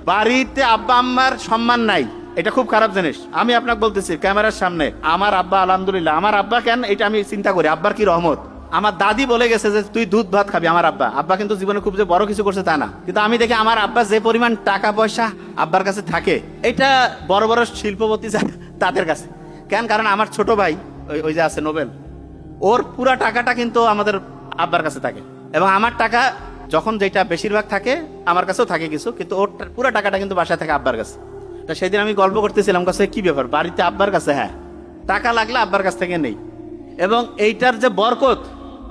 বাড়িতে আব্বা আম্মার সম্মান নাই, এটা খুব খারাপ জিনিস। আমি আপনাকে বলতেছি ক্যামেরার সামনে, আমার আব্বা আলহামদুলিল্লাহ, আমার আব্বা কেন এটা আমি চিন্তা করি, আব্বার কি রহমত। আমার দাদি বলে গেছে যে তুই দুধ ভাত খাবি, আমার আব্বা। আব্বা কিন্তু জীবনে খুব যে বড় কিছু করছে তা না, কিন্তু আমি দেখি আমার আব্বা যে পরিমাণ টাকা পয়সা আব্বার কাছে থাকে, এটা বড় বড় শিল্পপতি তাদের কাছে কেন, কারণ আমার ছোট ভাই ওই যে আছে নোবেল, ওর পুরা টাকাটা কিন্তু আমাদের আব্বার কাছে থাকে, এবং আমার টাকা যখন যেটা বেশিরভাগ থাকে আমার কাছেও থাকে কিছু, কিন্তু ওর পুরো টাকাটা কিন্তু বাসায় থাকে আব্বার কাছে। তা সেদিন আমি গল্প করতেছিলাম, কাছে কি ব্যাপার, বাড়িতে আব্বার কাছে, হ্যাঁ টাকা লাগলে আব্বার কাছ থেকে নেই। এবং এইটার যে বরকত,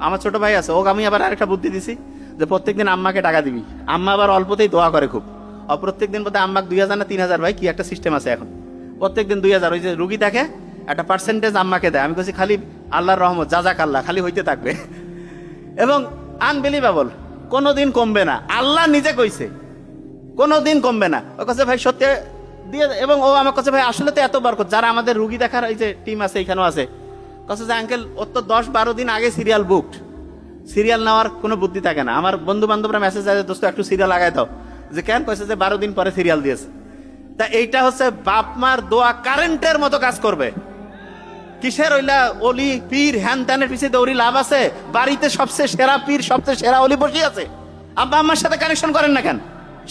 আমার ছোট ভাই আছে, ওকে আমি আবার আরেকটা বুদ্ধি দিছি যে প্রত্যেকদিন আম্মাকে টাকা দিবি। আম্মা আবার অল্পতেই দোয়া করে খুব, প্রত্যেকদিন বোধহয় আম্মাকে 2000 না 3000 ভাই কি একটা সিস্টেম আছে এখন, প্রত্যেকদিন 2000, ওই যে রুগী দেখে একটা পার্সেন্টেজ আম্মাকে দেয়। আমি বলছি খালি আল্লাহর রহমত, যাজাক আল্লাহ, খালি হইতে থাকবে। এবং আনবিলিভেবল, কোনোদিন কমবে না, আল্লাহ নিজে কইছে কোনোদিন কমবে না। ও কাছে ভাই সত্যি দিয়ে, এবং ও আমার কাছে ভাই আসলে তো এত বরকত, যারা আমাদের রুগী দেখার এই যে টিম আছে এখানেও আছে, কাছে যে আঙ্কেল ওর তো 10-12 দিন আগে সিরিয়াল বুকড, সিরিয়াল নেওয়ার কোনো বুদ্ধি থাকে না। আমার বন্ধু বান্ধবরা মেসেজ আছে, দোস্ত একটু সিরিয়াল লাগাই দাও, যে কেন কইছে যে 12 দিন পরে সিরিয়াল দিয়েছে। তা এইটা হচ্ছে বাপ মার দোয়া কারেন্টের মতো কাজ করবে। কিসের ওইলা অলি পীর হ্যান ত্যানের পিছিয়ে দৌড়ি লাভ আছে? বাড়িতে সবচেয়ে সেরা পীর, সবচেয়ে সেরা অলি বসে আছে, আব্বা আম্মার সাথে কানেকশন করেন না কেন?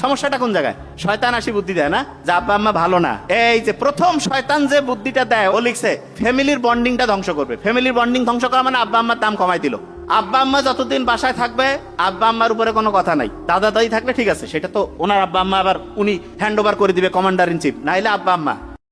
সমস্যাটা কোন জায়গায়? শয়তান আসি বুদ্ধি দেয় না যে আব্বা আম্মা ভালো না। এই যে প্রথম শয়তান যে বুদ্ধিটা দেয়, ও লিখছে ফ্যামিলির বন্ডিংটা ধ্বংস করবে। ফ্যামিলির বন্ডিং ধ্বংস করা মানে আব্বা আম্মার দাম কমাই দিল। আব্বা আম্মা যতদিন বাসায় থাকবে আব্বা আম্মার উপরে কোনো কথা নাই। দাদা দাদি থাকলে ঠিক আছে, সেটা তো ওনার আব্বা আম্মা, আবার উনি হ্যান্ড ওভার করে দিবে কমান্ডার ইন চিফ, নাইলে আব্বা আম্মা